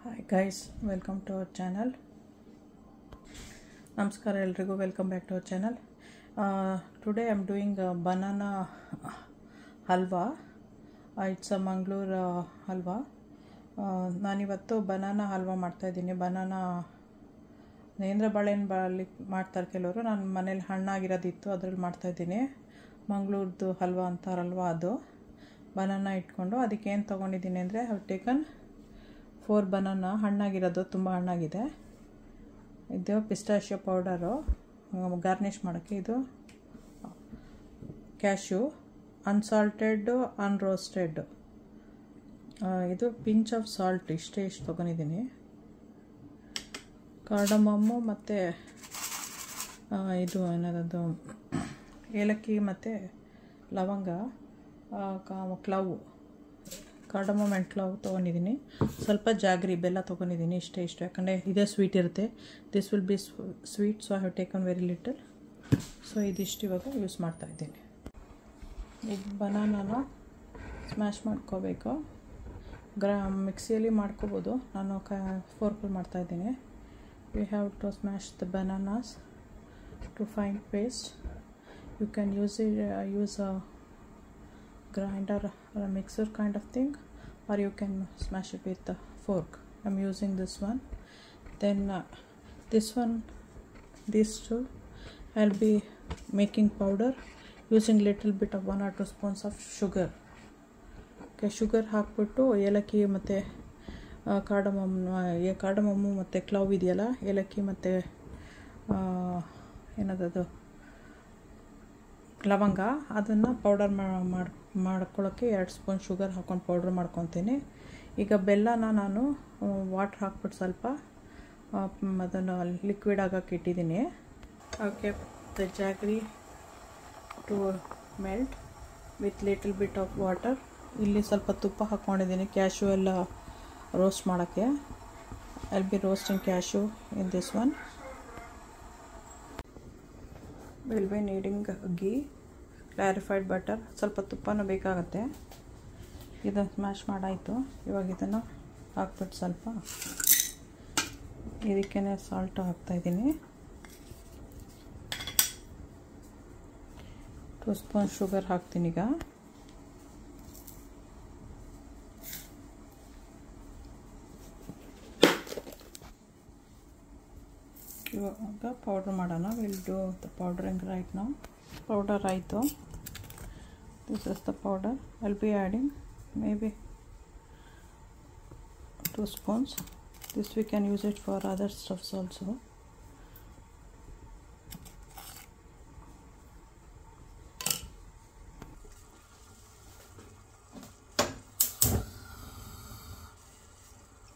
Hi guys, welcome to our channel. Namaskar eldrigu, welcome back to our channel. Today I'm doing a banana halwa. It's a Mangalore halwa. ನಾನಿವತ್ತು banana halwa ಮಾಡ್ತಾಯಿದ್ದೀನಿ. Banana ನೇಂದ್ರ ಬಾಳೆಹಣ್ಣು ಮಾಡ್ತಾರೆ ಕೆಲವರು. ನಾನು ಮನೇಲಿ ಹಣ್ಣಾಗಿರೋದಿತ್ತು ಅದರಲ್ಲಿ ಮಾಡ್ತಾಯಿದ್ದೀನಿ. ಮಂಗಳೂರದ್ದು ಹಲ್ವಾ ಅಂತಾರಲ್ವ ಅದು. ಬನಾನಾ ಇಟ್ಕೊಂಡು ಅದಕ್ಕೆ ಏನು ತೊಗೊಂಡಿದ್ದೀನಿ ಅಂದರೆ ಹ್ಯಾವ್ ಟೇಕನ್ 4 ಬನಾನಾ ಹಣ್ಣಾಗಿರೋದು, ತುಂಬ ಹಣ್ಣಾಗಿದೆ. ಇದು ಪಿಸ್ಟಾಶಿಯೋ ಪೌಡರು ಗಾರ್ನಿಷ್ ಮಾಡೋಕ್ಕೆ. ಇದು ಕ್ಯಾಶ್ಯೂ ಅನ್ಸಾಲ್ಟೆಡ್ ಅನ್ರೋಸ್ಟೆಡ್. ಇದು ಪಿಂಚ್ ಆಫ್ ಸಾಲ್ಟ್ ಇಷ್ಟು ತೊಗೊಂಡಿದ್ದೀನಿ. ಕಾರ್ಡಮಮ್ಮು ಮತ್ತು ಇದು ಏನದು ಏಲಕ್ಕಿ ಮತ್ತು ಲವಂಗ, ಕ್ಲವ್, ಕಾರ್ಡಮಮ್ ಆ್ಯಂಡ್ ಕ್ಲವ್ ತೊಗೊಂಡಿದ್ದೀನಿ. ಸ್ವಲ್ಪ ಜಾಗ್ರಿ ಬೆಲ್ಲ ತೊಗೊಂಡಿದ್ದೀನಿ. ಇಷ್ಟು ಯಾಕಂದರೆ ಇದೇ ಸ್ವೀಟ್ ಇರುತ್ತೆ. This will be sweet, so I have taken very little. So ಇದಿಷ್ಟು ಇವಾಗ ಯೂಸ್ ಮಾಡ್ತಾಯಿದ್ದೀನಿ. ಈಗ ಬನಾನಾನ ಸ್ಮ್ಯಾಶ್ ಮಾಡ್ಕೋಬೇಕು. ಮಿಕ್ಸಿಯಲ್ಲಿ ಮಾಡ್ಕೋಬೋದು, ನಾನು ಫೋರ್ಕಲ್ಲಿ ಮಾಡ್ತಾಯಿದ್ದೀನಿ. We have to smash the bananas to fine paste. You can use a grinder or a mixer kind of thing, or you can smash it with a fork. I'm using this one. Then these two I'll be making powder using little bit of 1 or 2 spoons of sugar. Okay, sugar ಹಾಕ್ಬಿಟ್ಟು ಏಲಕ್ಕಿ ಮತ್ತು cardamom ಮತ್ತು ಕ್ಲವ್ ಇದೆಯಲ್ಲ, ಏಲಕ್ಕಿ ಮತ್ತು ಏನದದು ಲವಂಗ, ಅದನ್ನು powder ಮಾಡ್ಕೊಳ್ಳೋಕ್ಕೆ 2 ಸ್ಪೂನ್ ಶುಗರ್ ಹಾಕ್ಕೊಂಡು ಪೌಡ್ರ್ ಮಾಡ್ಕೊತೀನಿ. ಈಗ ಬೆಲ್ಲನ ನಾನು ವಾಟ್ರ್ ಹಾಕ್ಬಿಟ್ಟು ಸ್ವಲ್ಪ ಅದನ್ನು ಲಿಕ್ವಿಡ್ ಆಗೋಕ್ಕೆ ಇಟ್ಟಿದ್ದೀನಿ. Okay, the jaggery to melt with little bit of water. ಇಲ್ಲಿ ಸ್ವಲ್ಪ ತುಪ್ಪ ಹಾಕ್ಕೊಂಡಿದ್ದೀನಿ ಕ್ಯಾಶ್ಯೂ ಎಲ್ಲ ರೋಸ್ಟ್ ಮಾಡೋಕ್ಕೆ. I will be roasting cashew in this one. Will be needing ghee, clarified butter, ಸ್ವಲ್ಪ ತುಪ್ಪನೂ ಬೇಕಾಗುತ್ತೆ. ಇದನ್ನು ಸ್ಮ್ಯಾಶ್ ಮಾಡಾಯಿತು. ಇವಾಗ ಇದನ್ನು ಹಾಕ್ಬಿಟ್ಟು ಸ್ವಲ್ಪ ಇದಕ್ಕೇ ಸಾಲ್ಟು ಹಾಕ್ತಾಯಿದ್ದೀನಿ. 2 ಸ್ಪೂನ್ ಶುಗರ್ ಹಾಕ್ತೀನಿ. ಇವಾಗ ಪೌಡ್ರ್ ಮಾಡೋಣ. Will do the powdering right now. Powder ಆಯಿತು. This is the powder. I'll be adding maybe 2 spoons. This we can use it for other stuffs also.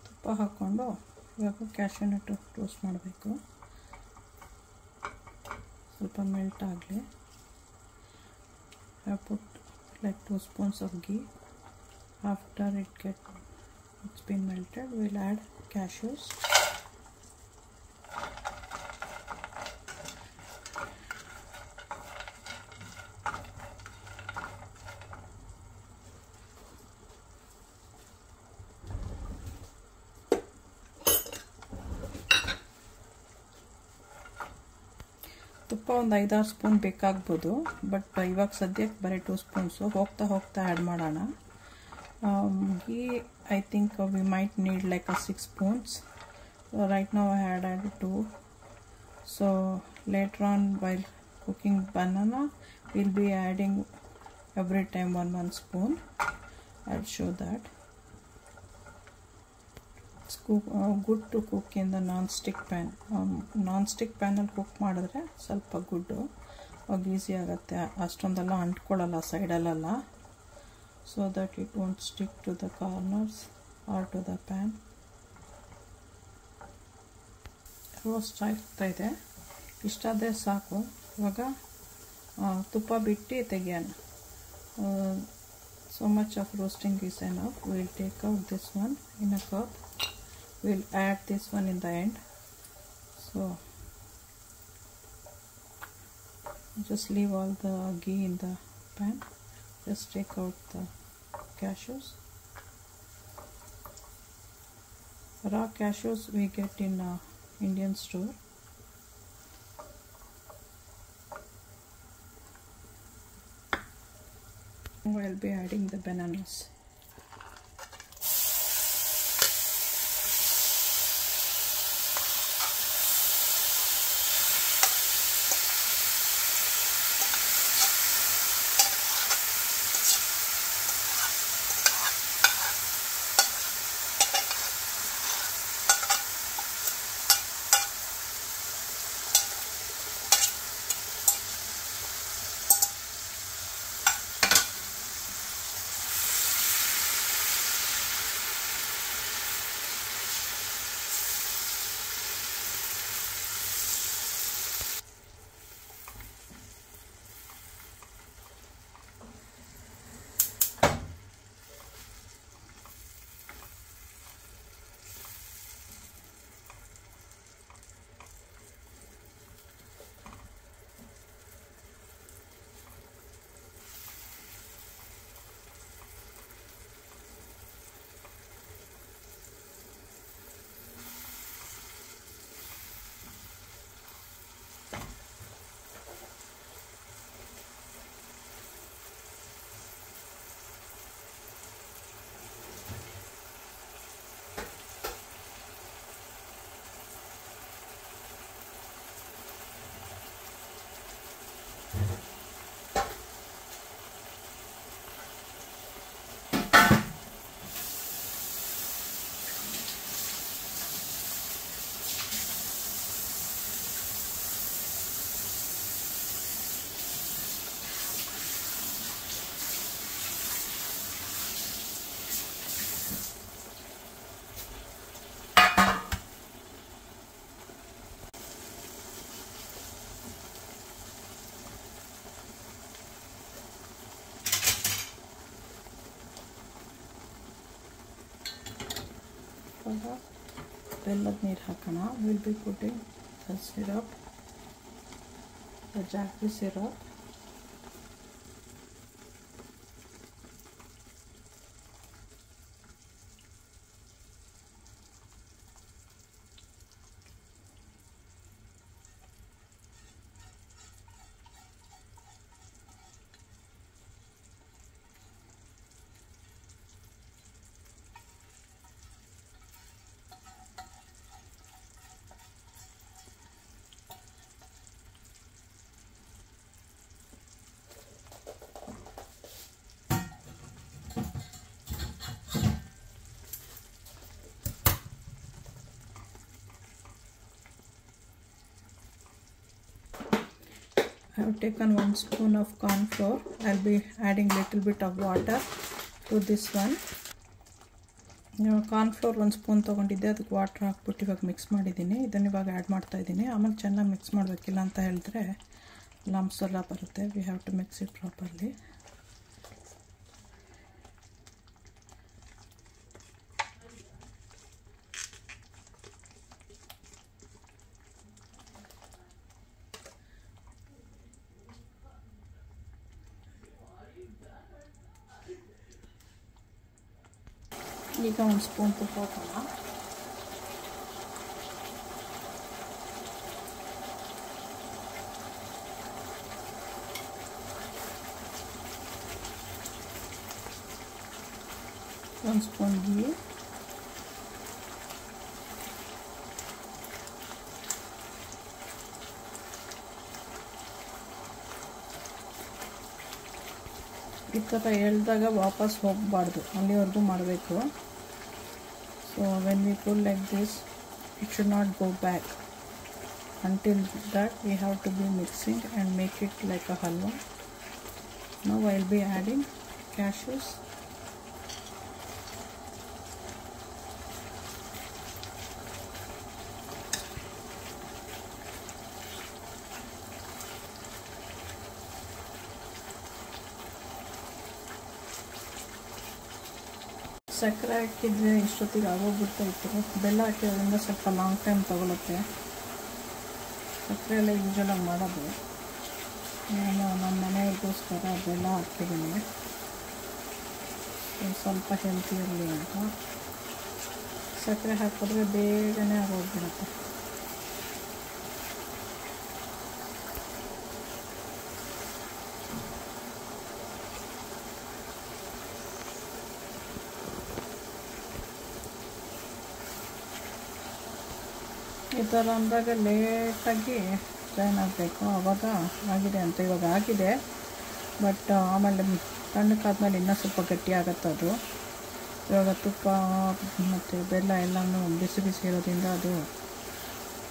ತುಪ್ಪ ಹಾಕ್ಕೊಂಡು ಇವಾಗ ಕ್ಯಾಶ್ಯೂ ನಟ್ ರೋಸ್ಟ್ ಮಾಡಬೇಕು. ಸ್ವಲ್ಪ melt ಆಗಲಿ. I put like 2 spoons of ghee. After it's been melted, we'll add cashews. ತುಪ್ಪ ಒಂದು 5-6 spoon ಬೇಕಾಗ್ಬೋದು, but ಇವಾಗ ಸದ್ಯಕ್ಕೆ ಬರೀ 2 ಸ್ಪೂನ್ಸು. ಹೋಗ್ತಾ ಆ್ಯಡ್ ಮಾಡೋಣ. ghee I think we might need like a 6 spoons. Right now I had added 2. So later on while cooking banana we'll be adding every time 1 spoon. I'll show that. It's good to cook in the non-stick pan. Non-stick panel cook ಮಾಡಿದ್ರೆ ಸ್ವಲ್ಪ ಗುಡ್ಡು, ಅವಾಗ easy ಆಗುತ್ತೆ. ಅಷ್ಟೊಂದೆಲ್ಲ ಅಂಟ್ಕೊಳ್ಳಲ್ಲ ಸೈಡಲ್ಲೆಲ್ಲ, so that it won't stick to the corners or to the pan. Roast ಆಗ್ತಾ ಇದೆ. ಇಷ್ಟಾದರೆ ಸಾಕು. ಇವಾಗ ತುಪ್ಪ ಬಿಟ್ಟು ತೆಗಿಯೋಣ. So much of roasting is enough. We'll take out this one in a cup. We'll add this one in the end. So just leave all the ghee in the pan. Just take out the cashews. Raw cashews we get in Indian store. I'll be adding the bananas. ಬೆಲ್ಲದ ನೀರು ಹಾಕೋಣ. Will be putting the syrup, the jaggery syrup. I have taken 1 spoon of corn flour. I'll be adding little bit of water to this one. Corn flour 1 spoon ತೊಗೊಂಡಿದ್ದೆ, ಅದಕ್ಕೆ water ಹಾಕ್ಬಿಟ್ಟು ಇವಾಗ mix ಮಾಡಿದ್ದೀನಿ. ಇದನ್ನು ಇವಾಗ ಆ್ಯಡ್ ಮಾಡ್ತಾಯಿದ್ದೀನಿ. ಆಮೇಲೆ ಚೆನ್ನಾಗಿ ಮಿಕ್ಸ್ ಮಾಡಬೇಕಿಲ್ಲ ಅಂತ ಹೇಳಿದ್ರೆ ಲಂಪ್ಸ್ ಎಲ್ಲ ಬರುತ್ತೆ. We have to mix it properly. ಈಗ 1 ಸ್ಪೂನ್ ತುಪ್ಪ ಹಾಕೋಣ. ಒಂದು ಸ್ಪೂನ್ ಘೀ, ಈ ಥರ ಎಳ್ದಾಗ ವಾಪಸ್ ಹೋಗಬಾರ್ದು, ಅಲ್ಲಿವರೆಗೂ ಮಾಡಬೇಕು. So when we pull like this, it should not go back. Until that we have to be mixing and make it like a halwa. Now I will be adding cashews. ಸಕ್ಕರೆ ಹಾಕಿದರೆ ಇಷ್ಟೊತ್ತಿಗೆ ಆಗೋಗ್ಬಿಡ್ತಾಯಿತ್ತು. ಬೆಲ್ಲ ಹಾಕಿರೋದ್ರಿಂದ ಸ್ವಲ್ಪ ಲಾಂಗ್ ಟೈಮ್ ತೊಗೊಳುತ್ತೆ. ಸಕ್ಕರೆ ಎಲ್ಲ ಯೂಶಲಾಗಿ ಮಾಡೋದು. ನಾನು ನಮ್ಮ ಮನೆಯವ್ರಿಗೋಸ್ಕರ ಬೆಲ್ಲ ಹಾಕಿದ್ದೀನಿ, ಸ್ವಲ್ಪ ಹೆಲ್ತಿ ಇರಲಿ ಅಂತ. ಸಕ್ಕರೆ ಹಾಕಿದ್ರೆ ಬೇಗನೆ ಆಗೋಗ್ಬಿಡುತ್ತೆ. ಈ ಥರ ಅಂದಾಗ ಲೇಟಾಗಿ ಜಾಯ್ನ್ ಆಗಬೇಕು, ಆವಾಗ ಆಗಿದೆ ಅಂತ. ಇವಾಗ ಆಗಿದೆ, ಬಟ್ ಆಮೇಲೆ ತಣ್ಣಕ್ಕಾದ್ಮೇಲೆ ಇನ್ನೂ ಸ್ವಲ್ಪ ಗಟ್ಟಿ ಆಗುತ್ತೆ ಅದು. ಇವಾಗ ತುಪ್ಪ ಮತ್ತು ಬೆಲ್ಲ ಎಲ್ಲನೂ ಬಿಸಿ ಬಿಸಿ ಇರೋದ್ರಿಂದ ಅದು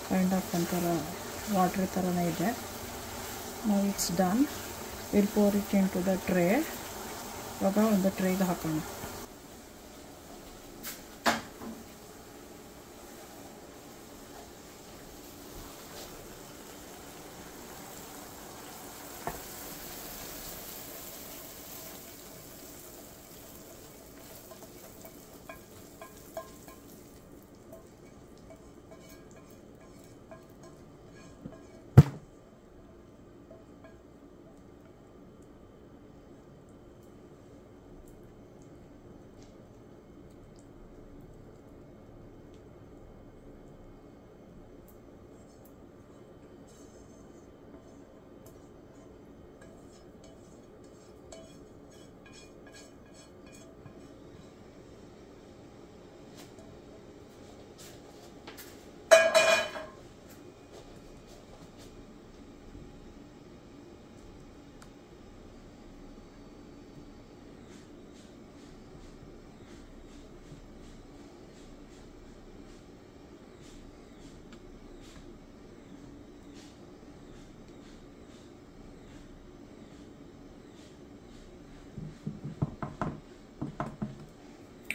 ಕೈಂಡ್ ಆಫ್ ಒಂಥರ ವಾಟ್ರ್ ಥರನೇ ಇದೆ. Now it's done. Will pour it into the tray. ಇವಾಗ ಒಂದು ಟ್ರೇಗೆ ಹಾಕೋಣ.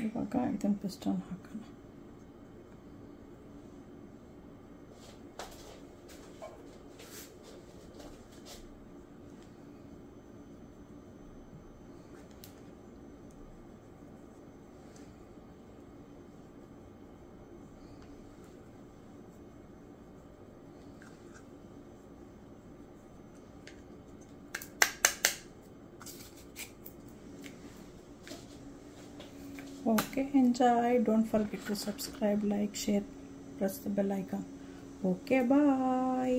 ಇವಾಗ ಇದನ್ನು ಪಿಸ್ಟನ್ ಹಾಕೋಣ. Okay, enjoy. Don't forget to subscribe, like, share, press the bell icon. Okay, bye.